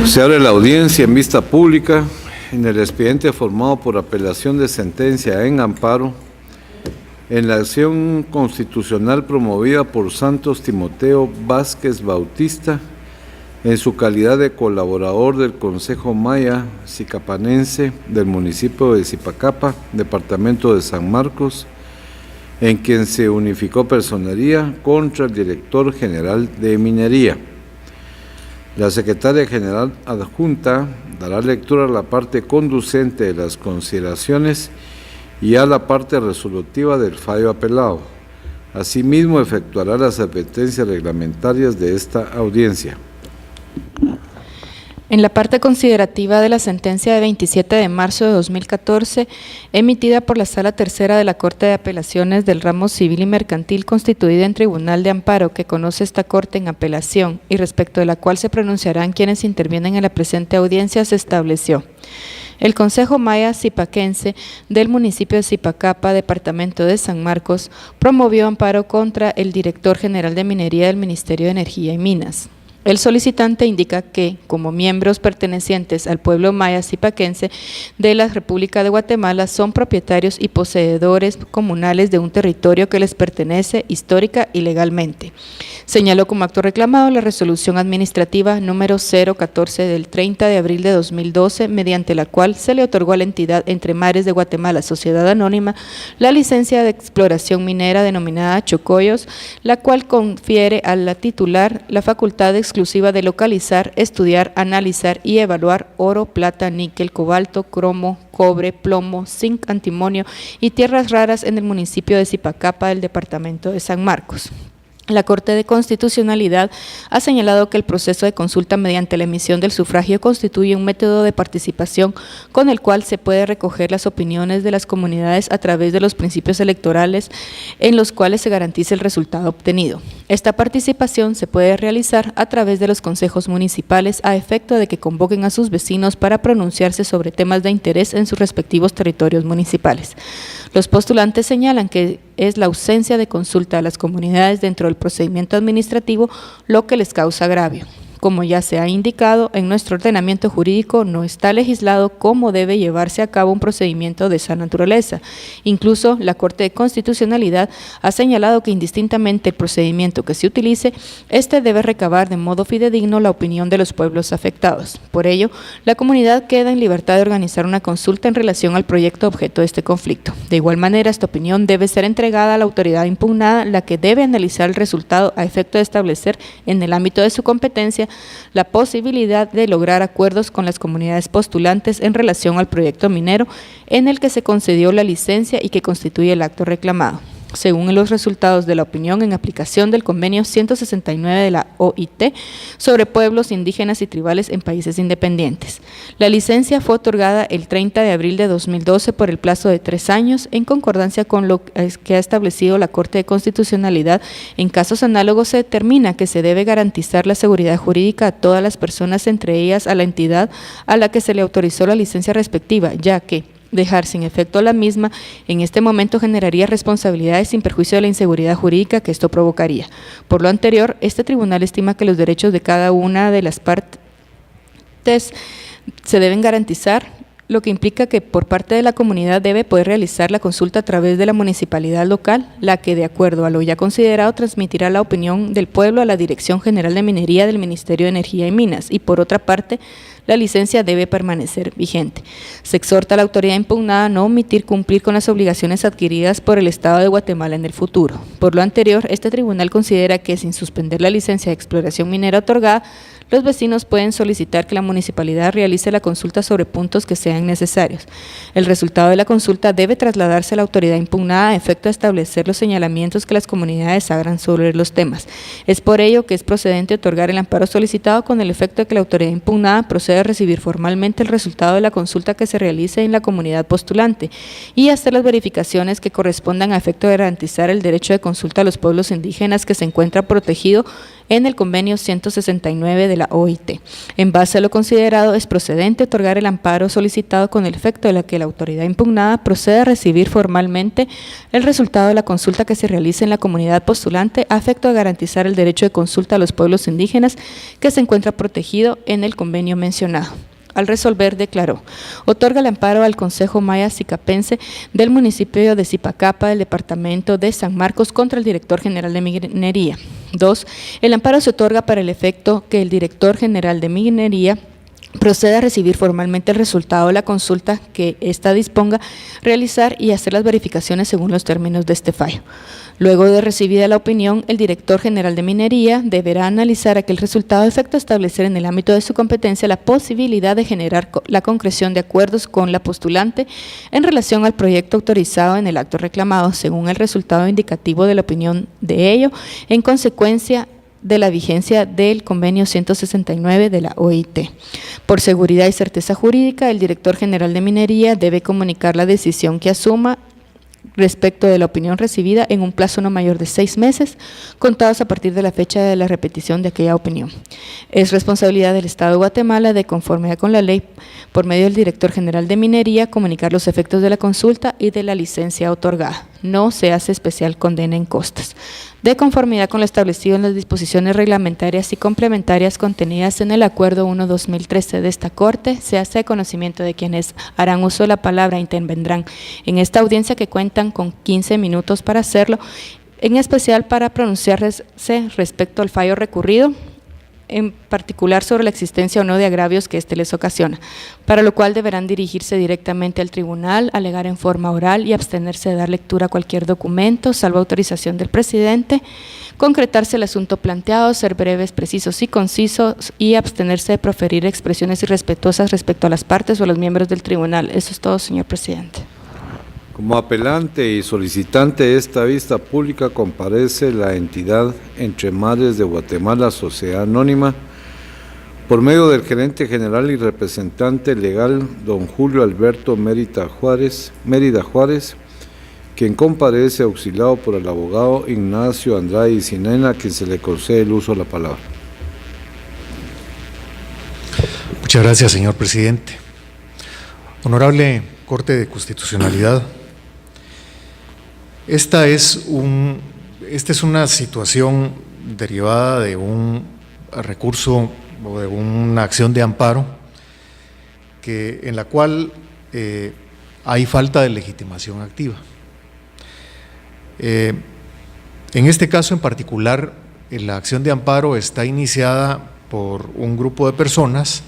Se abre la audiencia en vista pública en el expediente formado por apelación de sentencia en amparo en la acción constitucional promovida por Santos Timoteo Vázquez Bautista en su calidad de colaborador del Consejo Maya Zicapanense del municipio de Zipacapa, departamento de San Marcos, en quien se unificó personería contra el director general de Minería. La secretaria general adjunta dará lectura a la parte conducente de las consideraciones y a la parte resolutiva del fallo apelado. Asimismo, efectuará las advertencias reglamentarias de esta audiencia. En la parte considerativa de la sentencia de 27 de marzo de 2014, emitida por la Sala Tercera de la Corte de Apelaciones del Ramo Civil y Mercantil constituida en Tribunal de Amparo que conoce esta Corte en apelación y respecto de la cual se pronunciarán quienes intervienen en la presente audiencia, se estableció: el Consejo Maya Zipaquense del municipio de Zipacapa, departamento de San Marcos, promovió amparo contra el director general de Minería del Ministerio de Energía y Minas. El solicitante indica que, como miembros pertenecientes al pueblo maya zipaquense de la República de Guatemala, son propietarios y poseedores comunales de un territorio que les pertenece histórica y legalmente. Señaló como acto reclamado la resolución administrativa número 014 del 30 de abril de 2012, mediante la cual se le otorgó a la entidad Entre Mares de Guatemala, Sociedad Anónima, la licencia de exploración minera denominada Chocollos, la cual confiere a la titular la facultad exclusiva de localizar, estudiar, analizar y evaluar oro, plata, níquel, cobalto, cromo, cobre, plomo, zinc, antimonio y tierras raras en el municipio de Zipacapa del departamento de San Marcos. La Corte de Constitucionalidad ha señalado que el proceso de consulta mediante la emisión del sufragio constituye un método de participación con el cual se puede recoger las opiniones de las comunidades a través de los principios electorales en los cuales se garantiza el resultado obtenido. Esta participación se puede realizar a través de los consejos municipales a efecto de que convoquen a sus vecinos para pronunciarse sobre temas de interés en sus respectivos territorios municipales. Los postulantes señalan que es la ausencia de consulta a las comunidades dentro del procedimiento administrativo lo que les causa agravio. Como ya se ha indicado, en nuestro ordenamiento jurídico no está legislado cómo debe llevarse a cabo un procedimiento de esa naturaleza. Incluso la Corte de Constitucionalidad ha señalado que indistintamente el procedimiento que se utilice, este debe recabar de modo fidedigno la opinión de los pueblos afectados. Por ello, la comunidad queda en libertad de organizar una consulta en relación al proyecto objeto de este conflicto. De igual manera, esta opinión debe ser entregada a la autoridad impugnada, la que debe analizar el resultado a efecto de establecer en el ámbito de su competencia la posibilidad de lograr acuerdos con las comunidades postulantes en relación al proyecto minero en el que se concedió la licencia y que constituye el acto reclamado, según los resultados de la opinión en aplicación del convenio 169 de la OIT sobre pueblos indígenas y tribales en países independientes. La licencia fue otorgada el 30 de abril de 2012 por el plazo de 3 años, en concordancia con lo que ha establecido la Corte de Constitucionalidad. En casos análogos se determina que se debe garantizar la seguridad jurídica a todas las personas, entre ellas a la entidad a la que se le autorizó la licencia respectiva, ya que dejar sin efecto la misma en este momento generaría responsabilidades sin perjuicio de la inseguridad jurídica que esto provocaría. Por lo anterior, este tribunal estima que los derechos de cada una de las partes se deben garantizar, lo que implica que por parte de la comunidad debe poder realizar la consulta a través de la municipalidad local, la que, de acuerdo a lo ya considerado, transmitirá la opinión del pueblo a la Dirección General de Minería del Ministerio de Energía y Minas, y por otra parte, la licencia debe permanecer vigente. Se exhorta a la autoridad impugnada a no omitir cumplir con las obligaciones adquiridas por el Estado de Guatemala en el futuro. Por lo anterior, este tribunal considera que, sin suspender la licencia de exploración minera otorgada, los vecinos pueden solicitar que la municipalidad realice la consulta sobre puntos que sean necesarios. El resultado de la consulta debe trasladarse a la autoridad impugnada a efecto de establecer los señalamientos que las comunidades hagan sobre los temas. Es por ello que es procedente otorgar el amparo solicitado con el efecto de que la autoridad impugnada proceda a recibir formalmente el resultado de la consulta que se realice en la comunidad postulante y hacer las verificaciones que correspondan a efecto de garantizar el derecho de consulta a los pueblos indígenas que se encuentra protegido en el convenio 169 de la OIT. En base a lo considerado, es procedente otorgar el amparo solicitado con el efecto de que la autoridad impugnada proceda a recibir formalmente el resultado de la consulta que se realice en la comunidad postulante a efecto de garantizar el derecho de consulta a los pueblos indígenas que se encuentra protegido en el convenio mencionado. Al resolver, declaró: otorga el amparo al Consejo Maya Sicapense del municipio de Zipacapa del departamento de San Marcos contra el director general de Minería. 2. El amparo se otorga para el efecto que el director general de Minería proceda a recibir formalmente el resultado de la consulta que ésta disponga, realizar y hacer las verificaciones según los términos de este fallo. Luego de recibida la opinión, el director general de Minería deberá analizar aquel resultado de efecto establecer en el ámbito de su competencia la posibilidad de generar la concreción de acuerdos con la postulante en relación al proyecto autorizado en el acto reclamado, según el resultado indicativo de la opinión de ello, en consecuencia de la vigencia del convenio 169 de la OIT. Por seguridad y certeza jurídica, el director general de Minería debe comunicar la decisión que asuma respecto de la opinión recibida en un plazo no mayor de 6 meses, contados a partir de la fecha de la repetición de aquella opinión. Es responsabilidad del Estado de Guatemala, de conformidad con la ley, por medio del director general de Minería, comunicar los efectos de la consulta y de la licencia otorgada. No se hace especial condena en costas. De conformidad con lo establecido en las disposiciones reglamentarias y complementarias contenidas en el Acuerdo 1-2013 de esta Corte, se hace conocimiento de quienes harán uso de la palabra e intervendrán en esta audiencia que cuentan con 15 minutos para hacerlo, en especial para pronunciarse respecto al fallo recurrido, en particular sobre la existencia o no de agravios que éste les ocasiona, para lo cual deberán dirigirse directamente al tribunal, alegar en forma oral y abstenerse de dar lectura a cualquier documento, salvo autorización del presidente, concretarse el asunto planteado, ser breves, precisos y concisos y abstenerse de proferir expresiones irrespetuosas respecto a las partes o a los miembros del tribunal. Eso es todo, señor presidente. Como apelante y solicitante de esta vista pública comparece la entidad Entre Mares de Guatemala, Sociedad Anónima, por medio del gerente general y representante legal, don Julio Alberto Mérida Juárez, quien comparece auxiliado por el abogado Ignacio Andrade Sinena, a quien se le concede el uso de la palabra. Muchas gracias, señor presidente. Honorable Corte de Constitucionalidad, esta es una situación derivada de un recurso o de una acción de amparo en la cual hay falta de legitimación activa. En este caso en particular, la acción de amparo está iniciada por un grupo de personas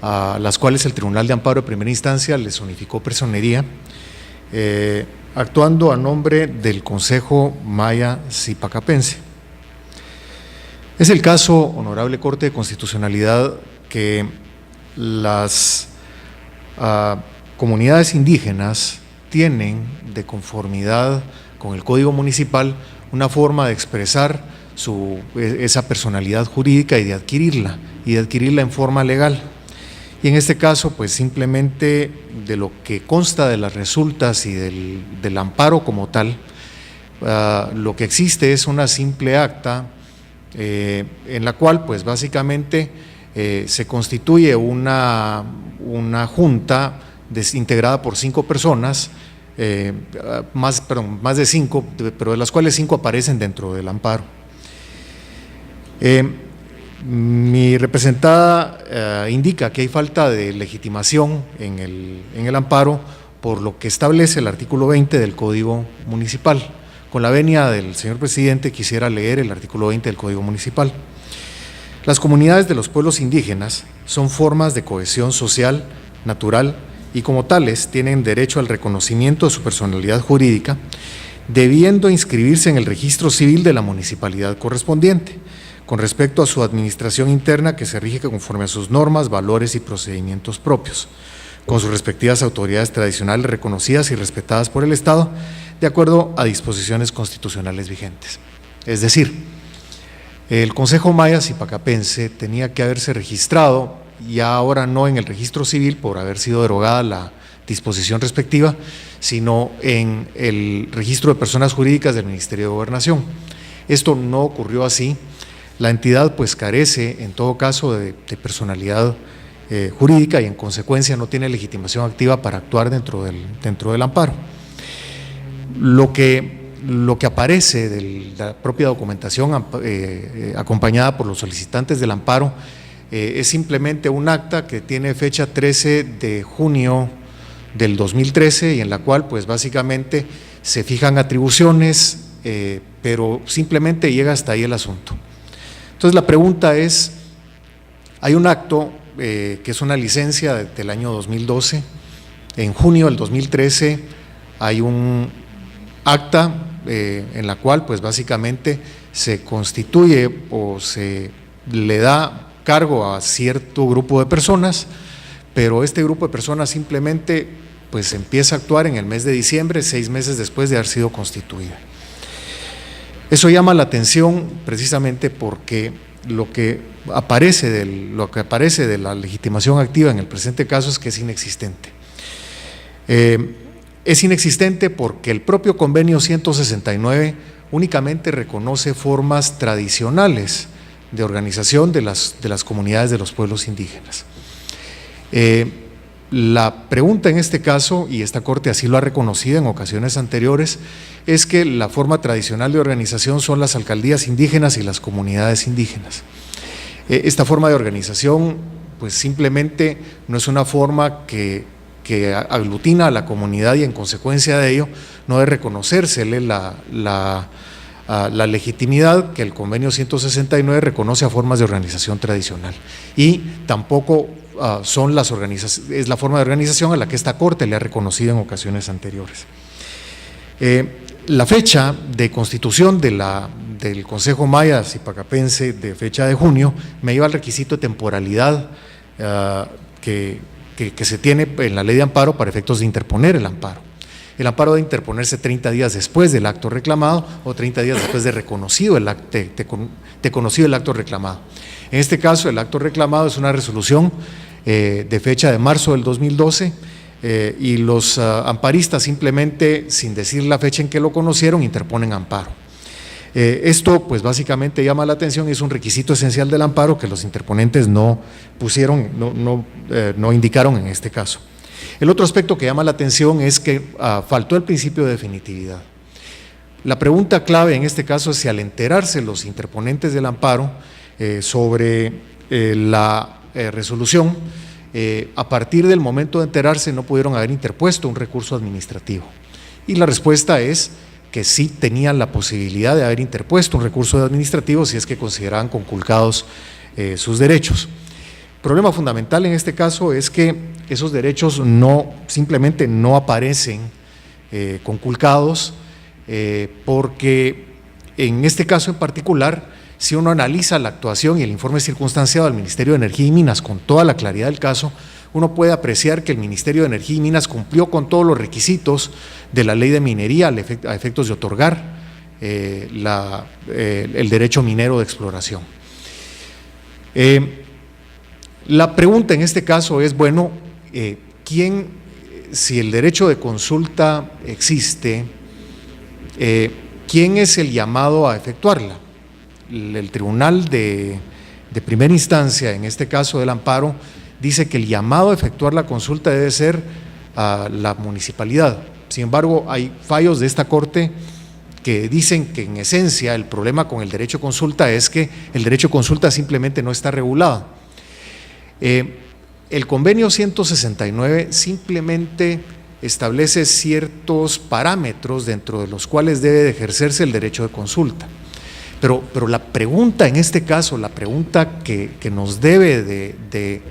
a las cuales el Tribunal de Amparo de Primera Instancia les unificó personería, actuando a nombre del Consejo Maya Zipacapense. Es el caso, honorable Corte de Constitucionalidad, que las comunidades indígenas tienen, de conformidad con el Código Municipal, una forma de expresar esa personalidad jurídica y de adquirirla en forma legal. Y en este caso, pues simplemente de lo que consta de las resultas y del amparo como tal, lo que existe es una simple acta en la cual, pues básicamente se constituye una junta integrada por 5 personas, más de 5, pero de las cuales 5 aparecen dentro del amparo. Mi representada indica que hay falta de legitimación en el amparo por lo que establece el artículo 20 del Código Municipal. Con la venia del señor presidente quisiera leer el artículo 20 del Código Municipal. Las comunidades de los pueblos indígenas son formas de cohesión social, natural y como tales tienen derecho al reconocimiento de su personalidad jurídica, debiendo inscribirse en el registro civil de la municipalidad correspondiente, con respecto a su administración interna que se rige conforme a sus normas, valores y procedimientos propios, con sus respectivas autoridades tradicionales reconocidas y respetadas por el Estado, de acuerdo a disposiciones constitucionales vigentes. Es decir, el Consejo Maya Zipacapense tenía que haberse registrado, ya ahora no en el registro civil por haber sido derogada la disposición respectiva, sino en el registro de personas jurídicas del Ministerio de Gobernación. Esto no ocurrió así, La entidad pues carece en todo caso de personalidad jurídica y en consecuencia no tiene legitimación activa para actuar dentro del amparo. Lo que aparece de la propia documentación acompañada por los solicitantes del amparo es simplemente un acta que tiene fecha 13 de junio del 2013 y en la cual pues básicamente se fijan atribuciones, pero simplemente llega hasta ahí el asunto. Entonces la pregunta es, hay un acto que es una licencia del año 2012, en junio del 2013 hay un acta en la cual pues básicamente se constituye o se le da cargo a cierto grupo de personas, pero este grupo de personas simplemente pues empieza a actuar en el mes de diciembre, 6 meses después de haber sido constituida. Eso llama la atención precisamente porque lo que aparece de la legitimación activa en el presente caso es que es inexistente. Es inexistente porque el propio convenio 169 únicamente reconoce formas tradicionales de organización de las comunidades de los pueblos indígenas. La pregunta en este caso, y esta Corte así lo ha reconocido en ocasiones anteriores, es que la forma tradicional de organización son las alcaldías indígenas y las comunidades indígenas. Esta forma de organización pues simplemente no es una forma que aglutina a la comunidad y en consecuencia de ello no debe reconocérsele la legitimidad que el convenio 169 reconoce a formas de organización tradicional y tampoco es la forma de organización a la que esta Corte le ha reconocido en ocasiones anteriores. La fecha de constitución del Consejo Maya Zipacapense de fecha de junio me lleva al requisito de temporalidad que se tiene en la ley de amparo para efectos de interponer el amparo. El amparo debe interponerse 30 días después del acto reclamado o 30 días después de conocido el acto reclamado. En este caso, el acto reclamado es una resolución de fecha de marzo del 2012 y los amparistas simplemente, sin decir la fecha en que lo conocieron, interponen amparo. Esto pues básicamente llama la atención y es un requisito esencial del amparo que los interponentes no indicaron en este caso. El otro aspecto que llama la atención es que faltó el principio de definitividad. La pregunta clave en este caso es si al enterarse los interponentes del amparo sobre la resolución, a partir del momento de enterarse no pudieron haber interpuesto un recurso administrativo. Y la respuesta es que sí tenían la posibilidad de haber interpuesto un recurso administrativo si es que consideraban conculcados sus derechos. El problema fundamental en este caso es que esos derechos simplemente no aparecen conculcados porque en este caso en particular, si uno analiza la actuación y el informe circunstanciado del Ministerio de Energía y Minas con toda la claridad del caso, uno puede apreciar que el Ministerio de Energía y Minas cumplió con todos los requisitos de la ley de minería a efectos de otorgar el derecho minero de exploración. La pregunta en este caso es, bueno, si el derecho de consulta existe, ¿quién es el llamado a efectuarla? El tribunal de primera instancia, en este caso del amparo, dice que el llamado a efectuar la consulta debe ser a la municipalidad. Sin embargo, hay fallos de esta Corte que dicen que en esencia el problema con el derecho de consulta es que el derecho de consulta simplemente no está regulado. El convenio 169 simplemente establece ciertos parámetros dentro de los cuales debe de ejercerse el derecho de consulta. Pero la pregunta en este caso, la pregunta que nos debe de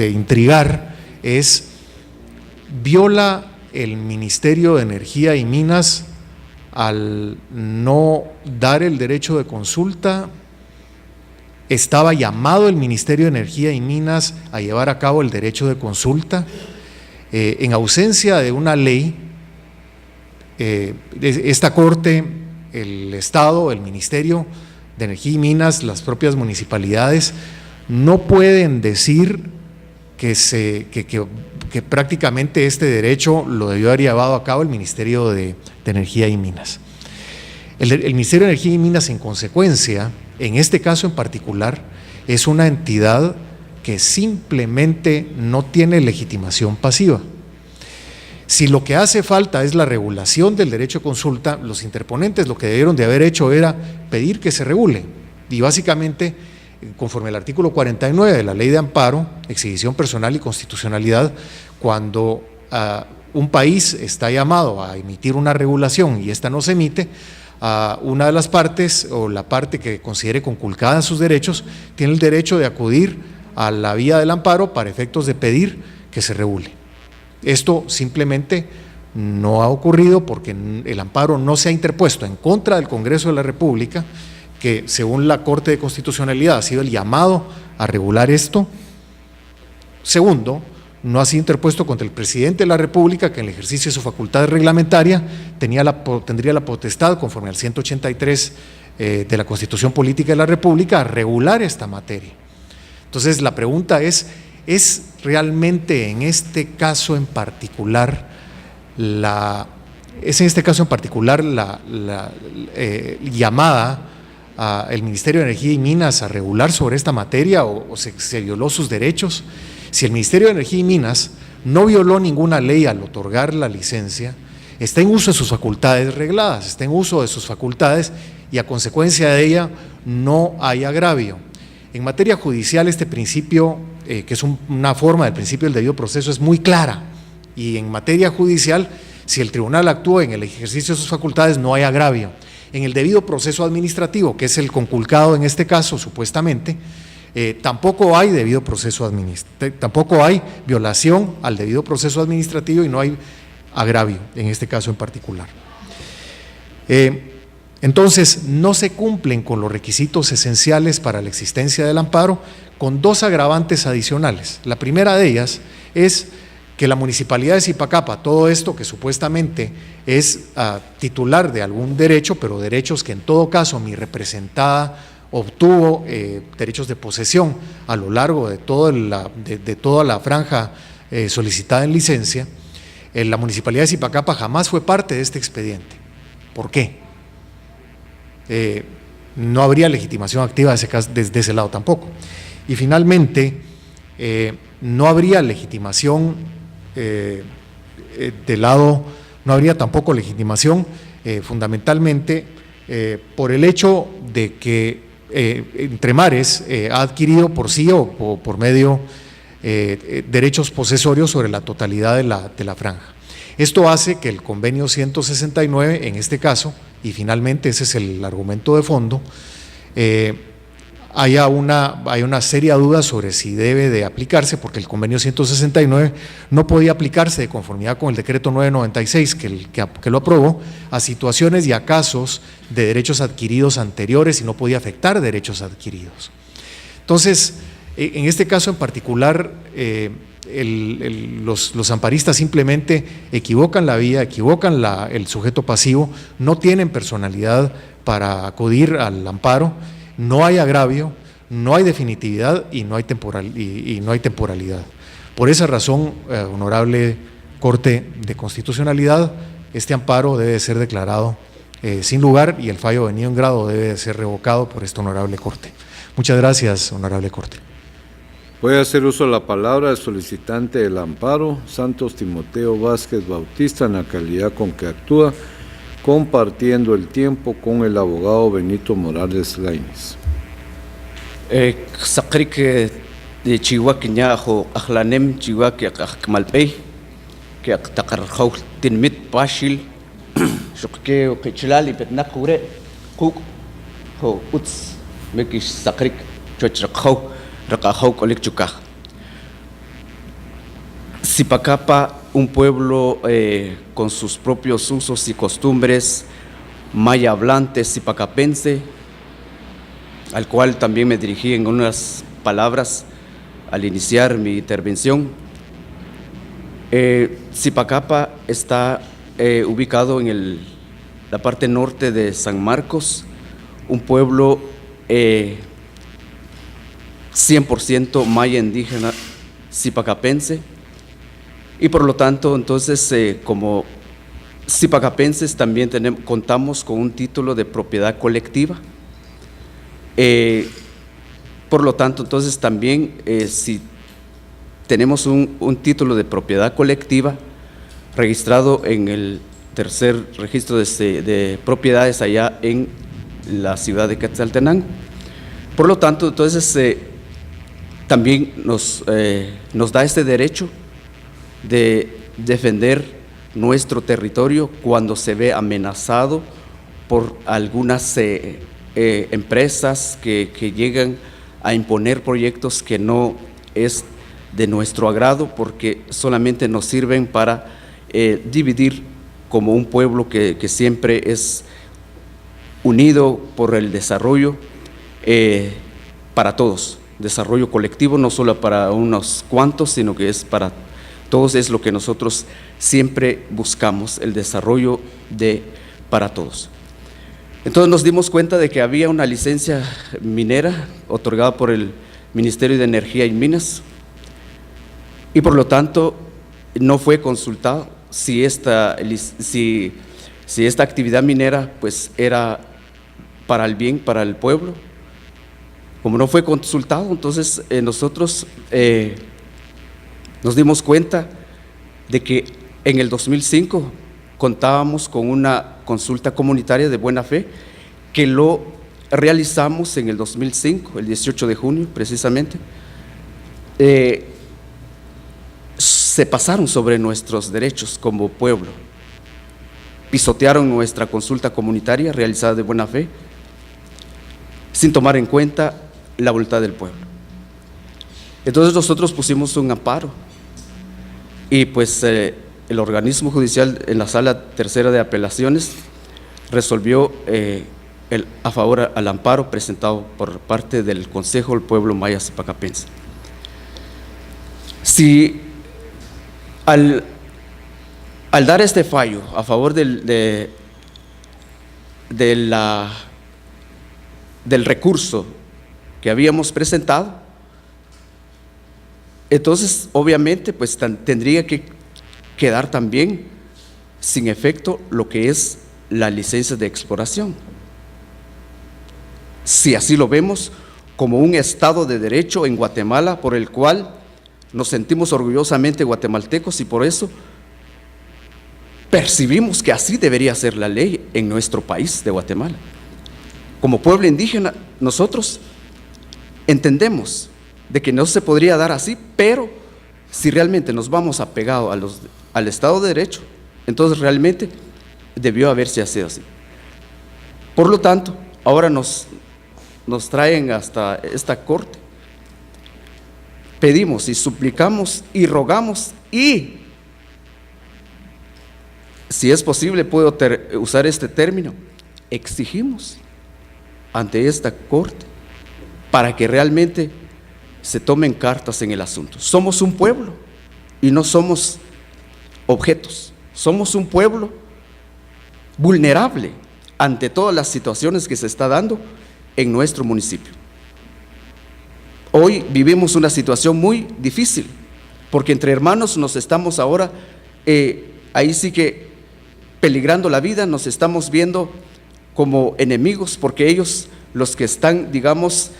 intrigar es, ¿viola el Ministerio de Energía y Minas al no dar el derecho de consulta? ¿Estaba llamado el Ministerio de Energía y Minas a llevar a cabo el derecho de consulta? En ausencia de una ley, esta Corte, el Estado, el Ministerio de Energía y Minas, las propias municipalidades, no pueden decir que prácticamente este derecho lo debió haber llevado a cabo el Ministerio de Energía y Minas. El Ministerio de Energía y Minas, en consecuencia, en este caso en particular, es una entidad que simplemente no tiene legitimación pasiva. Si lo que hace falta es la regulación del derecho a consulta, los interponentes lo que debieron de haber hecho era pedir que se regule. Y básicamente, conforme al artículo 49 de la Ley de Amparo, Exhibición Personal y Constitucionalidad, cuando un país está llamado a emitir una regulación y esta no se emite, una de las partes o la parte que considere conculcada sus derechos tiene el derecho de acudir a la vía del amparo para efectos de pedir que se regule. Esto simplemente no ha ocurrido porque el amparo no se ha interpuesto en contra del Congreso de la República, que según la Corte de Constitucionalidad ha sido el llamado a regular esto. Segundo, no ha sido interpuesto contra el presidente de la República, que en el ejercicio de su facultad reglamentaria tendría la potestad, conforme al 183 de la Constitución Política de la República, a regular esta materia. Entonces la pregunta ¿es realmente en este caso en particular la llamada al Ministerio de Energía y Minas a regular sobre esta materia o se violó sus derechos? Si el Ministerio de Energía y Minas no violó ninguna ley al otorgar la licencia, está en uso de sus facultades regladas, está en uso de sus facultades y a consecuencia de ella no hay agravio. En materia judicial este principio, que es una forma del principio del debido proceso, es muy clara, y en materia judicial, si el tribunal actúa en el ejercicio de sus facultades, no hay agravio. En el debido proceso administrativo, que es el conculcado en este caso, supuestamente, tampoco hay debido proceso tampoco hay violación al debido proceso administrativo y no hay agravio en este caso en particular. Entonces, no se cumplen con los requisitos esenciales para la existencia del amparo, con dos agravantes adicionales. La primera de ellas es que la Municipalidad de Zipacapa, todo esto que supuestamente es titular de algún derecho, pero derechos que en todo caso mi representada obtuvo derechos de posesión a lo largo de toda la franja solicitada en licencia, la Municipalidad de Zipacapa jamás fue parte de este expediente. ¿Por qué? No habría legitimación activa desde ese lado tampoco. Y finalmente, no habría legitimación no habría tampoco legitimación fundamentalmente por el hecho de que Entre Mares ha adquirido por sí o por medio derechos posesorios sobre la totalidad de la franja. Esto hace que el convenio 169, en este caso, y finalmente ese es el argumento de fondo, hay una seria duda sobre si debe de aplicarse, porque el convenio 169 no podía aplicarse de conformidad con el decreto 996 que lo aprobó a situaciones y a casos de derechos adquiridos anteriores y no podía afectar derechos adquiridos. Entonces, en este caso en particular, los amparistas simplemente equivocan la vía, equivocan el sujeto pasivo, no tienen personalidad para acudir al amparo. No hay agravio, no hay definitividad y no hay temporalidad. Por esa razón, honorable Corte de Constitucionalidad, este amparo debe ser declarado sin lugar y el fallo venido en grado debe ser revocado por esta honorable Corte. Muchas gracias, honorable Corte. Voy a hacer uso de la palabra del solicitante del amparo, Santos Timoteo Vázquez Bautista, en la calidad con que actúa, compartiendo el tiempo con el abogado Benito Morales Lainez. Sakrik de Chihuahua ña jo ahlanem Chihuahua que akmalpey que takarjau tinmit pashil shukke o kichlali petnak kure kuk ho uts mekish sakrik chochrakjau rakajau kolik chukaj. Zipacapa, un pueblo con sus propios usos y costumbres, maya hablante zipacapense, al cual también me dirigí en unas palabras al iniciar mi intervención. Zipacapa está ubicado en la parte norte de San Marcos, un pueblo 100% maya indígena zipacapense. Y por lo tanto, entonces, como zipacapenses también contamos con un título de propiedad colectiva. Por lo tanto, entonces también si tenemos un título de propiedad colectiva registrado en el tercer registro de propiedades allá en la ciudad de Quetzaltenango. Por lo tanto, entonces también nos da este derecho de defender nuestro territorio cuando se ve amenazado por algunas empresas que llegan a imponer proyectos que no es de nuestro agrado, porque solamente nos sirven para dividir como un pueblo que siempre es unido por el desarrollo para todos, desarrollo colectivo, no solo para unos cuantos, sino que es para todos, es lo que nosotros siempre buscamos, el desarrollo para todos. Entonces nos dimos cuenta de que había una licencia minera otorgada por el Ministerio de Energía y Minas, y por lo tanto no fue consultado si esta actividad minera pues era para el bien, para el pueblo. Como no fue consultado, entonces nosotros nos dimos cuenta de que en el 2005 contábamos con una consulta comunitaria de buena fe que lo realizamos en el 2005, el 18 de junio precisamente. Se pasaron sobre nuestros derechos como pueblo, pisotearon nuestra consulta comunitaria realizada de buena fe sin tomar en cuenta la voluntad del pueblo. Entonces nosotros pusimos un amparo y pues el organismo judicial en la Sala Tercera de Apelaciones resolvió a favor al amparo presentado por parte del Consejo del Pueblo Maya Zipacapense. Si al dar este fallo a favor del recurso que habíamos presentado, entonces obviamente pues tendría que quedar también sin efecto lo que es la licencia de exploración, si así lo vemos como un Estado de Derecho en Guatemala por el cual nos sentimos orgullosamente guatemaltecos, y por eso percibimos que así debería ser la ley en nuestro país de Guatemala. Como pueblo indígena, nosotros entendemos de que no se podría dar así, pero si realmente nos vamos apegados al Estado de Derecho, entonces realmente debió haberse sido así. Por lo tanto, ahora nos traen hasta esta corte. Pedimos y suplicamos y rogamos, y si es posible puedo usar este término, exigimos ante esta corte para que realmente se tomen cartas en el asunto. Somos un pueblo y no somos objetos, somos un pueblo vulnerable ante todas las situaciones que se está dando en nuestro municipio. Hoy vivimos una situación muy difícil, porque entre hermanos nos estamos ahora, ahí sí que peligrando la vida, nos estamos viendo como enemigos, porque ellos, los que están, digamos,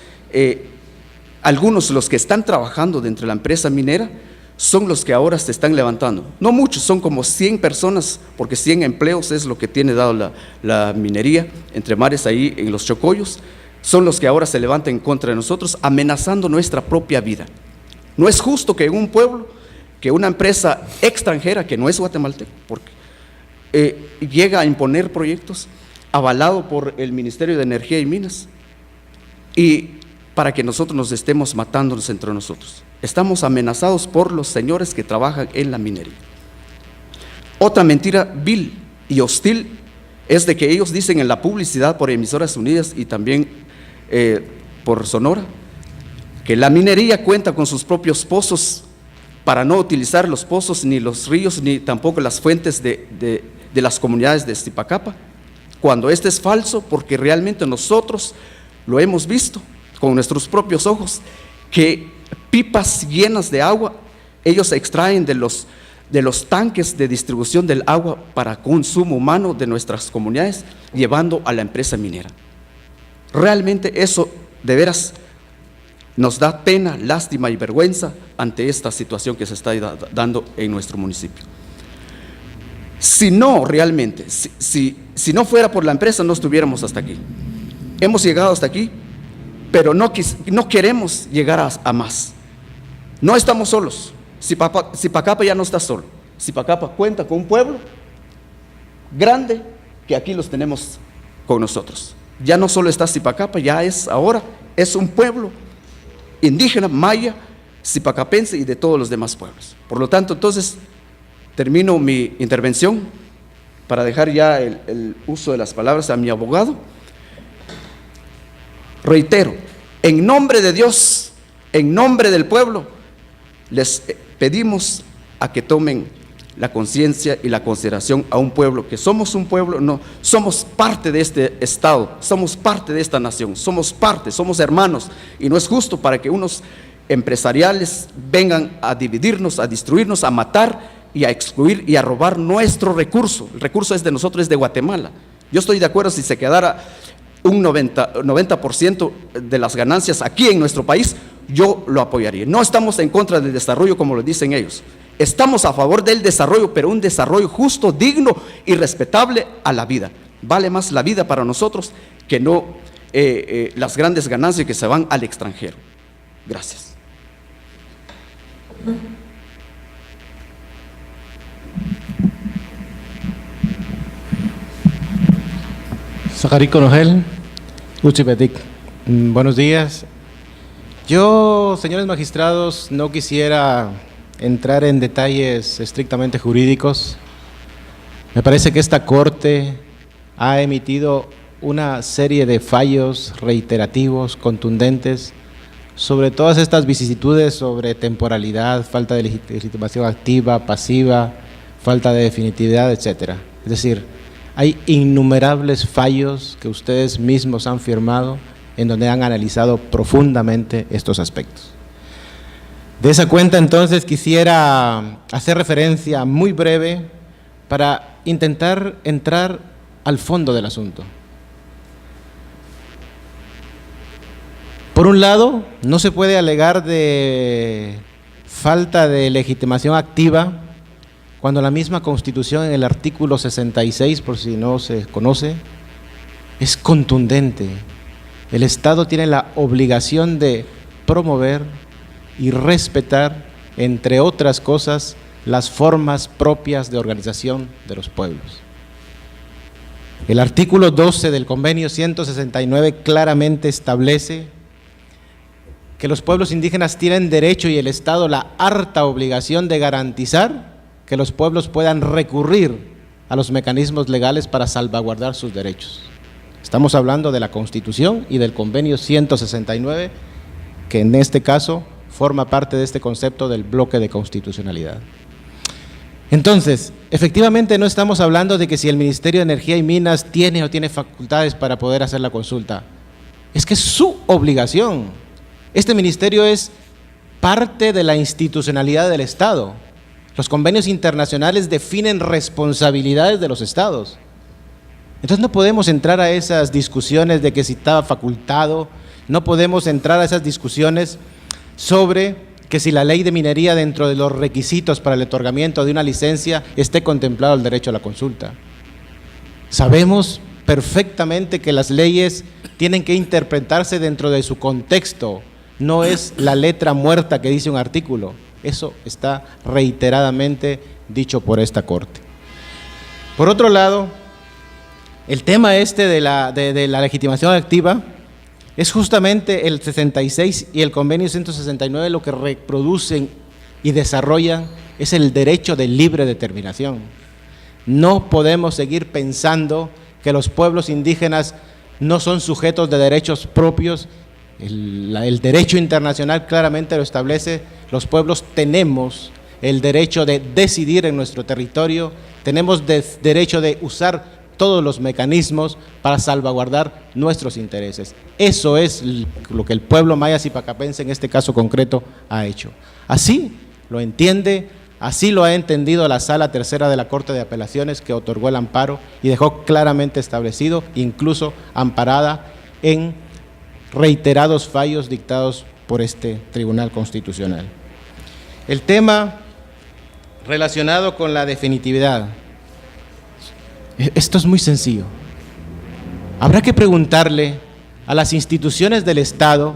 algunos los que están trabajando dentro de la empresa minera, son los que ahora se están levantando. No muchos, son como 100 personas, porque 100 empleos es lo que tiene dado la minería entre mares ahí en los Chocollos. Son los que ahora se levantan en contra de nosotros, amenazando nuestra propia vida. No es justo que en un pueblo, que una empresa extranjera, que no es guatemalteca, porque llega a imponer proyectos avalado por el Ministerio de Energía y Minas, y para que nosotros nos estemos matándonos entre nosotros. Estamos amenazados por los señores que trabajan en la minería. Otra mentira vil y hostil es de que ellos dicen en la publicidad por Emisoras Unidas y también por Sonora, que la minería cuenta con sus propios pozos para no utilizar los pozos, ni los ríos, ni tampoco las fuentes de las comunidades de Zipacapa, cuando este es falso, porque realmente nosotros lo hemos visto con nuestros propios ojos, que pipas llenas de agua ellos extraen de de los tanques de distribución del agua para consumo humano de nuestras comunidades, llevando a la empresa minera. Realmente eso de veras nos da pena, lástima y vergüenza ante esta situación que se está dando en nuestro municipio. Si no realmente, si no fuera por la empresa, no estuviéramos hasta aquí. Hemos llegado hasta aquí, pero no queremos llegar a más. No estamos solos. Zipacapa ya no está solo. Zipacapa cuenta con un pueblo grande que aquí los tenemos con nosotros. Ya no solo está Zipacapa, ya ahora es un pueblo indígena, maya, zipacapense y de todos los demás pueblos. Por lo tanto, entonces, termino mi intervención para dejar ya el uso de las palabras a mi abogado. Reitero, en nombre de Dios, en nombre del pueblo, les pedimos a que tomen la conciencia y la consideración a un pueblo, que somos un pueblo, no, somos parte de este estado, somos parte de esta nación, somos hermanos, y no es justo para que unos empresariales vengan a dividirnos, a destruirnos, a matar y a excluir y a robar nuestro recurso. El recurso es de nosotros, es de Guatemala. Yo estoy de acuerdo si se quedara un 90% de las ganancias aquí en nuestro país, yo lo apoyaría. No estamos en contra del desarrollo como lo dicen ellos. Estamos a favor del desarrollo, pero un desarrollo justo, digno y respetable a la vida. Vale más la vida para nosotros que no las grandes ganancias que se van al extranjero. Gracias. Sacarico Nogel, Uchipetic. Buenos días. Yo, señores magistrados, no quisiera entrar en detalles estrictamente jurídicos. Me parece que esta Corte ha emitido una serie de fallos reiterativos, contundentes, sobre todas estas vicisitudes sobre temporalidad, falta de legitimación activa, pasiva, falta de definitividad, etcétera. Es decir, hay innumerables fallos que ustedes mismos han firmado en donde han analizado profundamente estos aspectos. De esa cuenta, entonces, quisiera hacer referencia muy breve para intentar entrar al fondo del asunto. Por un lado, no se puede alegar de falta de legitimación activa cuando la misma Constitución, en el artículo 66, por si no se conoce, es contundente. El Estado tiene la obligación de promover y respetar, entre otras cosas, las formas propias de organización de los pueblos. El artículo 12 del Convenio 169 claramente establece que los pueblos indígenas tienen derecho y el Estado la harta obligación de garantizar que los pueblos puedan recurrir a los mecanismos legales para salvaguardar sus derechos. Estamos hablando de la Constitución y del Convenio 169, que en este caso forma parte de este concepto del bloque de constitucionalidad. Entonces, efectivamente no estamos hablando de que si el Ministerio de Energía y Minas tiene o tiene facultades para poder hacer la consulta. Es que es su obligación. Este ministerio es parte de la institucionalidad del Estado. Los convenios internacionales definen responsabilidades de los estados. Entonces no podemos entrar a esas discusiones de que si estaba facultado, no podemos entrar a esas discusiones sobre que si la ley de minería dentro de los requisitos para el otorgamiento de una licencia esté contemplado el derecho a la consulta. Sabemos perfectamente que las leyes tienen que interpretarse dentro de su contexto, no es la letra muerta que dice un artículo. Eso está reiteradamente dicho por esta Corte. Por otro lado, el tema de la legitimación activa es justamente el 66 y el convenio 169 lo que reproducen y desarrollan es el derecho de libre determinación. No podemos seguir pensando que los pueblos indígenas no son sujetos de derechos propios. El derecho internacional claramente lo establece. Los pueblos tenemos el derecho de decidir en nuestro territorio, tenemos derecho de usar todos los mecanismos para salvaguardar nuestros intereses. Eso es lo que el pueblo maya zipacapense en este caso concreto ha hecho. Así lo entiende Así lo ha entendido la Sala Tercera de la Corte de Apelaciones, que otorgó el amparo y dejó claramente establecido, incluso amparada en reiterados fallos dictados por este Tribunal Constitucional. El tema relacionado con la definitividad. Esto es muy sencillo. Habrá que preguntarle a las instituciones del Estado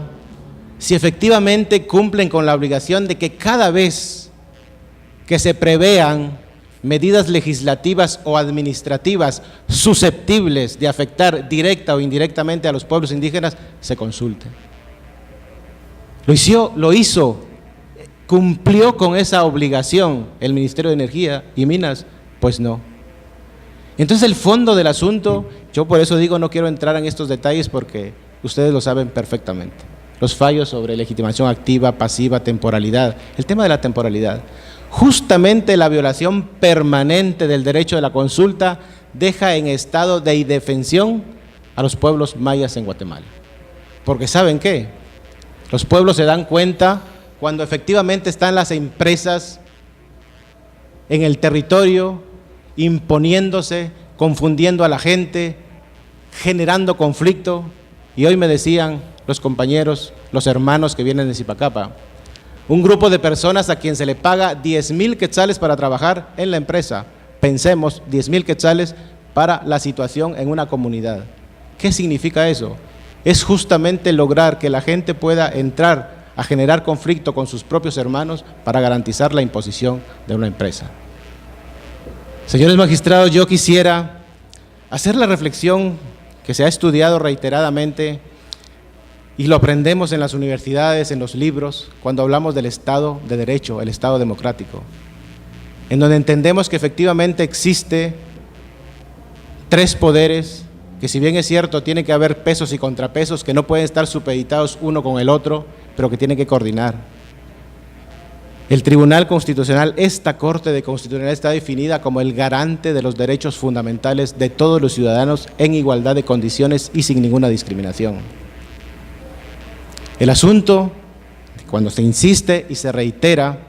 si efectivamente cumplen con la obligación de que cada vez que se prevean medidas legislativas o administrativas susceptibles de afectar directa o indirectamente a los pueblos indígenas, se consulte. Lo hizo, cumplió con esa obligación el Ministerio de Energía y Minas, pues no. Entonces el fondo del asunto, yo por eso digo no quiero entrar en estos detalles porque ustedes lo saben perfectamente. Los fallos sobre legitimación activa, pasiva, temporalidad, el tema de la temporalidad. Justamente la violación permanente del derecho de la consulta deja en estado de indefensión a los pueblos mayas en Guatemala. Porque ¿saben qué? Los pueblos se dan cuenta cuando efectivamente están las empresas en el territorio, imponiéndose, confundiendo a la gente, generando conflicto. Y hoy me decían los compañeros, los hermanos que vienen de Zipacapa, un grupo de personas a quien se le paga 10,000 quetzales para trabajar en la empresa. Pensemos, 10,000 quetzales para la situación en una comunidad. ¿Qué significa eso? Es justamente lograr que la gente pueda entrar a generar conflicto con sus propios hermanos para garantizar la imposición de una empresa. Señores magistrados, yo quisiera hacer la reflexión que se ha estudiado reiteradamente y lo aprendemos en las universidades, en los libros, cuando hablamos del Estado de Derecho, el Estado democrático, en donde entendemos que efectivamente existe 3 poderes, que si bien es cierto, tiene que haber pesos y contrapesos que no pueden estar supeditados uno con el otro, pero que tienen que coordinar. El Tribunal Constitucional, esta Corte de Constitucionalidad está definida como el garante de los derechos fundamentales de todos los ciudadanos en igualdad de condiciones y sin ninguna discriminación. El asunto, cuando se insiste y se reitera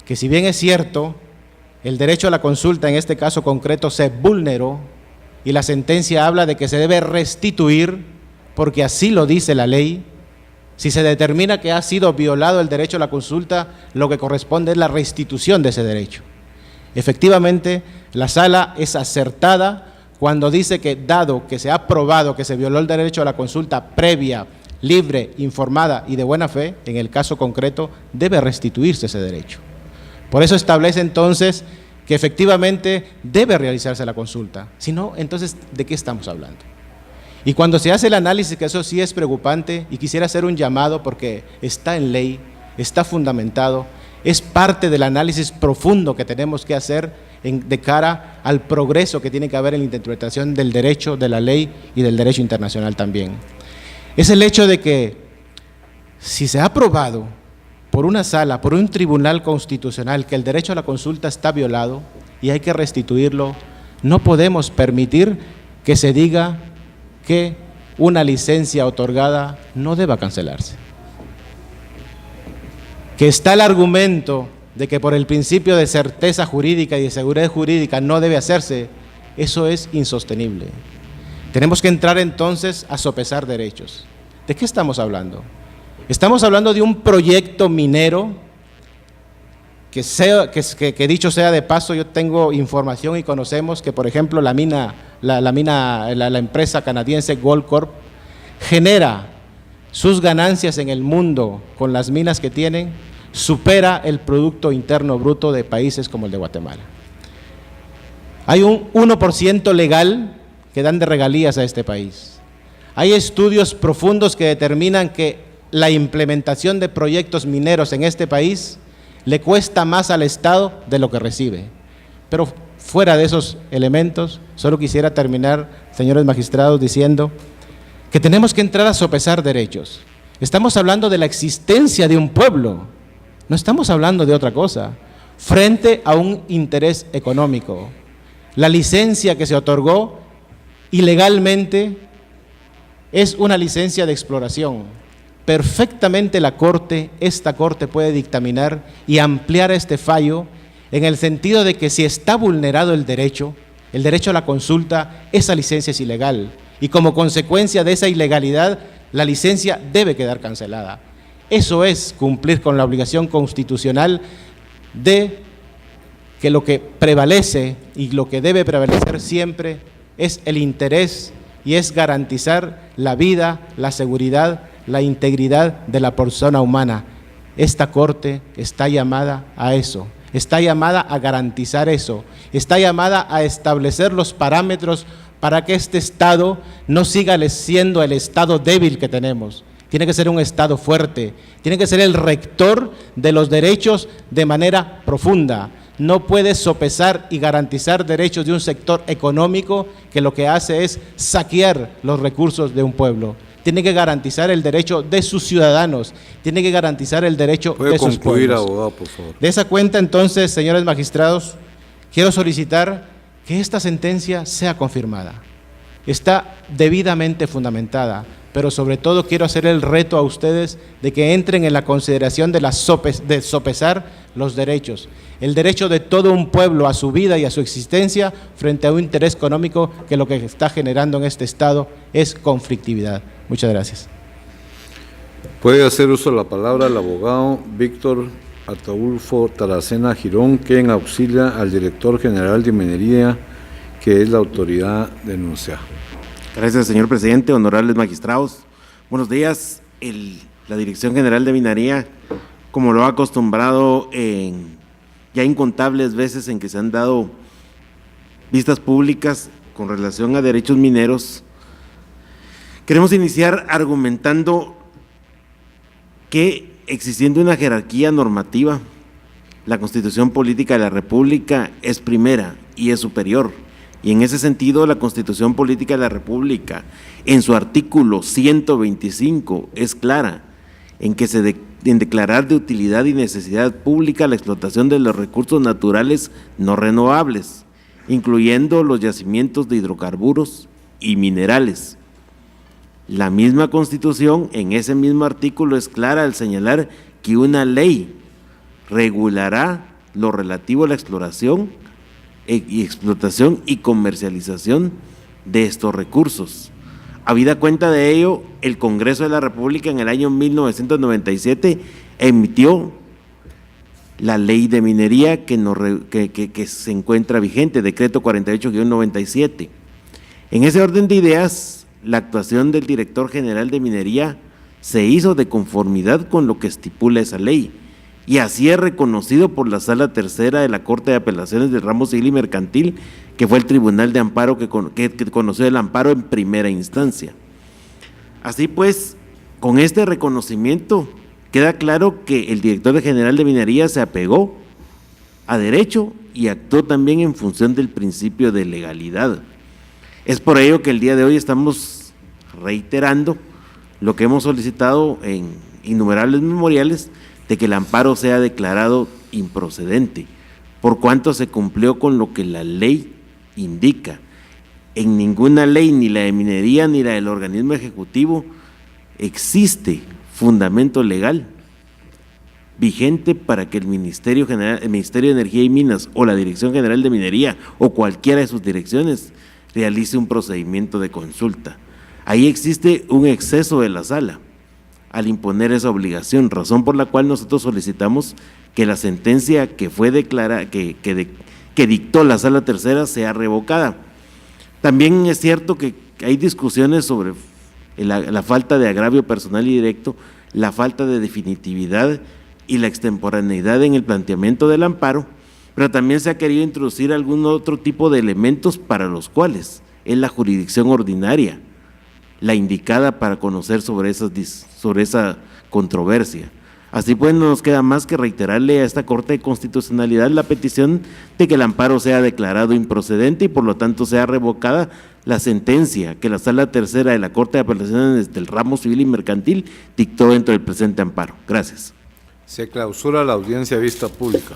que si bien es cierto, el derecho a la consulta en este caso concreto se vulneró y la sentencia habla de que se debe restituir porque así lo dice la ley, si se determina que ha sido violado el derecho a la consulta, lo que corresponde es la restitución de ese derecho. Efectivamente, la sala es acertada cuando dice que dado que se ha probado que se violó el derecho a la consulta previa, libre, informada y de buena fe, en el caso concreto, debe restituirse ese derecho. Por eso establece entonces que efectivamente debe realizarse la consulta. Si no, entonces, ¿de qué estamos hablando? Y cuando se hace el análisis, que eso sí es preocupante, y quisiera hacer un llamado porque está en ley, está fundamentado, es parte del análisis profundo que tenemos que hacer de cara al progreso que tiene que haber en la interpretación del derecho, de la ley y del derecho internacional también. Es el hecho de que si se ha aprobado por una sala, por un tribunal constitucional, que el derecho a la consulta está violado y hay que restituirlo, no podemos permitir que se diga que una licencia otorgada no deba cancelarse. Que está el argumento de que por el principio de certeza jurídica y de seguridad jurídica no debe hacerse, eso es insostenible. Tenemos que entrar entonces a sopesar derechos. ¿De qué estamos hablando? Estamos hablando de un proyecto minero que dicho sea de paso, yo tengo información y conocemos que, por ejemplo, la empresa canadiense Goldcorp genera sus ganancias en el mundo con las minas que tienen, supera el Producto Interno Bruto de países como el de Guatemala. Hay un 1% legal que dan de regalías a este país. Hay estudios profundos que determinan que la implementación de proyectos mineros en este país le cuesta más al Estado de lo que recibe. Pero fuera de esos elementos, solo quisiera terminar, señores magistrados, diciendo que tenemos que entrar a sopesar derechos. Estamos hablando de la existencia de un pueblo, no estamos hablando de otra cosa, frente a un interés económico. La licencia que se otorgó ilegalmente es una licencia de exploración. Perfectamente esta Corte puede dictaminar y ampliar este fallo en el sentido de que si está vulnerado el derecho a la consulta, esa licencia es ilegal y como consecuencia de esa ilegalidad, la licencia debe quedar cancelada. Eso es cumplir con la obligación constitucional de que lo que prevalece y lo que debe prevalecer siempre es el interés y es garantizar la vida, la seguridad, la integridad de la persona humana. Esta Corte está llamada a eso, está llamada a garantizar eso, está llamada a establecer los parámetros para que este Estado no siga siendo el Estado débil que tenemos. Tiene que ser un Estado fuerte, tiene que ser el rector de los derechos de manera profunda. No puede sopesar y garantizar derechos de un sector económico que lo que hace es saquear los recursos de un pueblo. Tiene que garantizar el derecho de sus ciudadanos, tiene que garantizar el derecho de sus pueblos. Puede concluir, abogado, por favor. De esa cuenta, entonces, señores magistrados, quiero solicitar que esta sentencia sea confirmada. Está debidamente fundamentada, pero sobre todo quiero hacer el reto a ustedes de que entren en la consideración de sopesar los derechos. El derecho de todo un pueblo a su vida y a su existencia frente a un interés económico que lo que está generando en este Estado es conflictividad. Muchas gracias. Puede hacer uso de la palabra el abogado Víctor Ataulfo Taracena Girón, quien auxilia al director general de Minería, que es la autoridad denunciada. Gracias, señor presidente, honorables magistrados. Buenos días. La Dirección General de Minería, como lo ha acostumbrado ya incontables veces en que se han dado vistas públicas con relación a derechos mineros, queremos iniciar argumentando que existiendo una jerarquía normativa, la Constitución Política de la República es primera y es superior. Y en ese sentido, la Constitución Política de la República, en su artículo 125, es clara en que en declarar de utilidad y necesidad pública la explotación de los recursos naturales no renovables, incluyendo los yacimientos de hidrocarburos y minerales. La misma Constitución, en ese mismo artículo, es clara al señalar que una ley regulará lo relativo a la exploración y explotación y comercialización de estos recursos. Habida cuenta de ello, el Congreso de la República en el año 1997 emitió la Ley de Minería que se encuentra vigente, Decreto 48-97. En ese orden de ideas, la actuación del Director General de Minería se hizo de conformidad con lo que estipula esa ley, y así es reconocido por la Sala Tercera de la Corte de Apelaciones del Ramo Civil y Mercantil, que fue el Tribunal de Amparo que conoció el amparo en primera instancia. Así pues, con este reconocimiento queda claro que el Director General de Minería se apegó a derecho y actuó también en función del principio de legalidad. Es por ello que el día de hoy estamos reiterando lo que hemos solicitado en innumerables memoriales, de que el amparo sea declarado improcedente, por cuanto se cumplió con lo que la ley indica. En ninguna ley, ni la de minería ni la del organismo ejecutivo, existe fundamento legal vigente para que el Ministerio de Energía y Minas o la Dirección General de Minería o cualquiera de sus direcciones realice un procedimiento de consulta. Ahí existe un exceso de la sala al imponer esa obligación, razón por la cual nosotros solicitamos que la sentencia que fue declarada, que dictó la Sala Tercera sea revocada. También es cierto que hay discusiones sobre la falta de agravio personal y directo, la falta de definitividad y la extemporaneidad en el planteamiento del amparo, pero también se ha querido introducir algún otro tipo de elementos para los cuales es la jurisdicción ordinaria la indicada para conocer sobre esa controversia. Así pues, no nos queda más que reiterarle a esta Corte de Constitucionalidad la petición de que el amparo sea declarado improcedente y por lo tanto sea revocada la sentencia que la Sala Tercera de la Corte de Apelaciones del Ramo Civil y Mercantil dictó dentro del presente amparo. Gracias. Se clausura la audiencia vista pública.